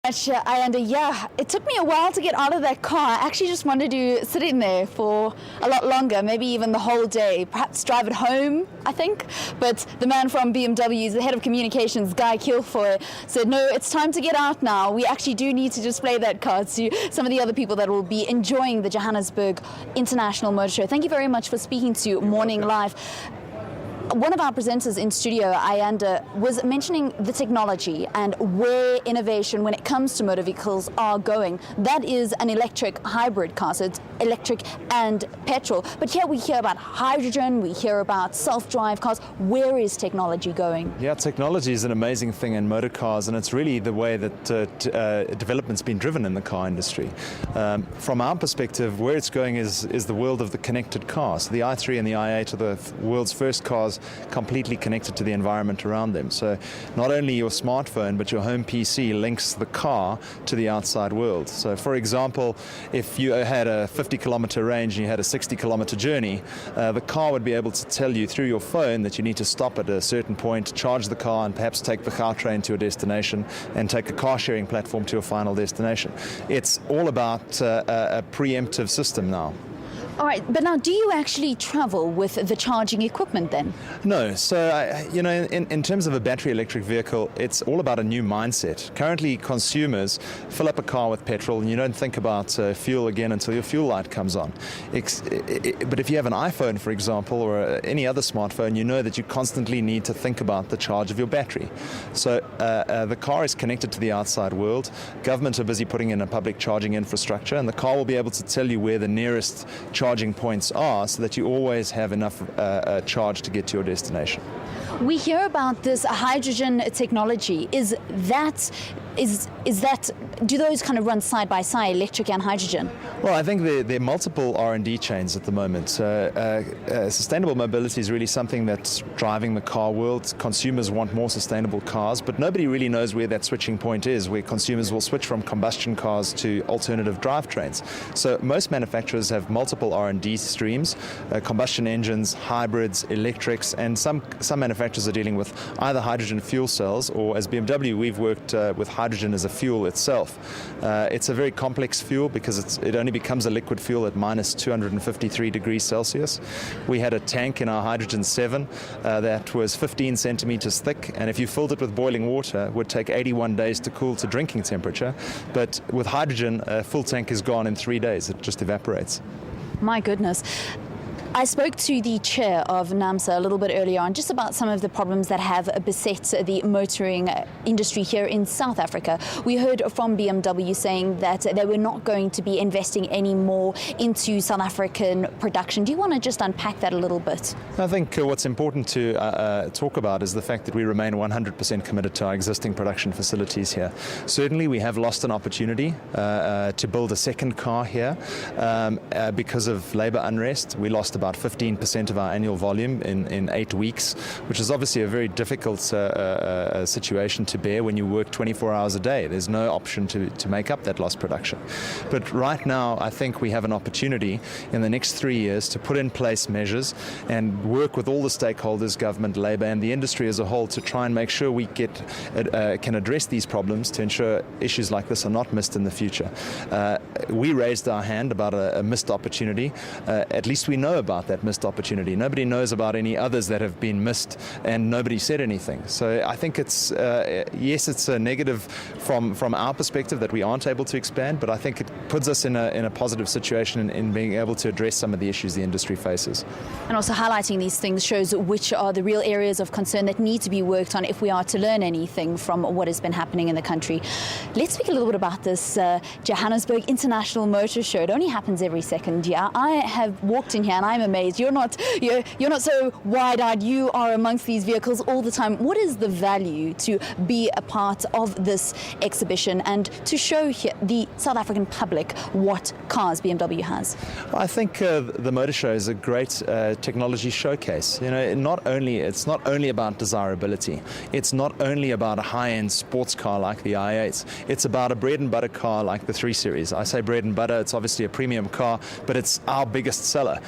Yeah, it took me a while to get out of that car. I actually just wanted to sit in there for a lot longer, maybe even the whole day, perhaps drive it home, I think. But the man from BMW, the head of communications, Guy Kilfoil, said, no, it's time to get out now. We actually do need to display that car to some of the other people that will be enjoying the Johannesburg International Motor Show. Thank you very much for speaking to Morning Live. One of our presenters in studio, Ayanda, was mentioning the technology and where innovation when it comes to motor vehicles are going. That is an electric hybrid car, so it's electric and petrol. But here we hear about hydrogen, we hear about self-drive cars. Where is technology going? Yeah, technology is an amazing thing in motor cars, and it's really the way that development's been driven in the car industry. From our perspective, where it's going is the world of the connected cars. The i3 and the i8 are the world's first cars completely connected to the environment around them. So not only your smartphone, but your home PC links the car to the outside world. So for example, if you had a 50-kilometer range and you had a 60-kilometer journey, the car would be able to tell you through your phone that you need to stop at a certain point, charge the car, and perhaps take the car train to your destination and take a car sharing platform to your final destination. It's all about a preemptive system now. All right, but now do you actually travel with the charging equipment then? No, so in terms of a battery electric vehicle, it's all about a new mindset. Currently, consumers fill up a car with petrol and you don't think about fuel again until your fuel light comes on. But if you have an iPhone, for example, or any other smartphone, you know that you constantly need to think about the charge of your battery. So the car is connected to the outside world. Government are busy putting in a public charging infrastructure, and the car will be able to tell you where the nearest charging points are so that you always have enough charge to get to your destination. We hear about this hydrogen technology. Do those kind of run side by side, electric and hydrogen? Well, I think there are multiple R&D chains at the moment. Sustainable mobility is really something that's driving the car world. Consumers want more sustainable cars, but nobody really knows where that switching point is, where consumers will switch from combustion cars to alternative drivetrains. So most manufacturers have multiple R&D streams, combustion engines, hybrids, electrics, and some manufacturers are dealing with either hydrogen fuel cells, or as BMW, we've worked with hydrogen as a fuel itself. It's a very complex fuel because it only becomes a liquid fuel at minus 253 degrees Celsius. We had a tank in our Hydrogen 7 that was 15 centimeters thick, and if you filled it with boiling water, it would take 81 days to cool to drinking temperature. But with hydrogen, a full tank is gone in 3 days. It just evaporates. My goodness. I spoke to the chair of NAMSA a little bit earlier on just about some of the problems that have beset the motoring industry here in South Africa. We heard from BMW saying that they were not going to be investing any more into South African production. Do you want to just unpack that a little bit? I think what's important to talk about is the fact that we remain 100% committed to our existing production facilities here. Certainly we have lost an opportunity to build a second car here because of labour unrest. We lost about 15% of our annual volume in 8 weeks, which is obviously a very difficult situation to bear when you work 24 hours a day. There's no option to make up that lost production. But right now, I think we have an opportunity in the next 3 years to put in place measures and work with all the stakeholders, government, labour, and the industry as a whole to try and make sure we can address these problems to ensure issues like this are not missed in the future. We raised our hand about a missed opportunity. At least we know about that missed opportunity. Nobody knows about any others that have been missed, and nobody said anything. So I think it's yes, it's a negative from our perspective that we aren't able to expand, but I think it puts us in a positive situation in being able to address some of the issues the industry faces. And also highlighting these things shows which are the real areas of concern that need to be worked on if we are to learn anything from what has been happening in the country. Let's speak a little bit about this Johannesburg International Motor Show. It only happens every second year. I have walked in here and I'm amazed. You're not so wide-eyed. You are amongst these vehicles all the time. What is the value to be a part of this exhibition and to show here the South African public what cars BMW has? Well, I think the motor show is a great technology showcase. You know, it's not only about desirability. It's not only about a high-end sports car like the i8s. It's about a bread and butter car like the 3 Series. I say bread and butter. It's obviously a premium car, but it's our biggest seller.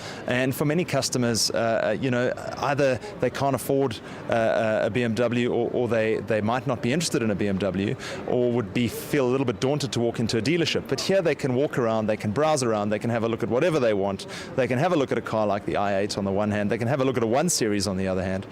And for many customers, either they can't afford a BMW, or they might not be interested in a BMW, or would feel a little bit daunted to walk into a dealership. But here they can walk around, they can browse around, they can have a look at whatever they want. They can have a look at a car like the i8 on the one hand, they can have a look at a 1 Series on the other hand,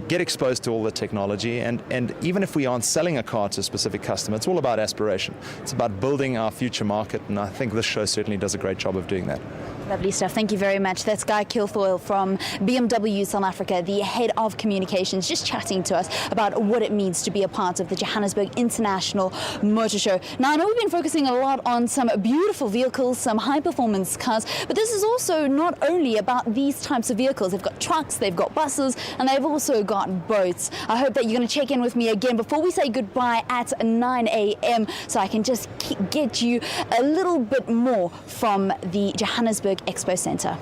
get exposed to all the technology, and even if we aren't selling a car to a specific customer, it's all about aspiration. It's about building our future market, and I think this show certainly does a great job of doing that. Lovely stuff. Thank you very much. That's Guy Kilfoil from BMW South Africa, the head of communications, just chatting to us about what it means to be a part of the Johannesburg International Motor Show. Now, I know we've been focusing a lot on some beautiful vehicles, some high-performance cars, but this is also not only about these types of vehicles. They've got trucks, they've got buses, and they've also got boats. I hope that you're going to check in with me again before we say goodbye at 9 a.m. so I can just get you a little bit more from the Johannesburg Expo Centre.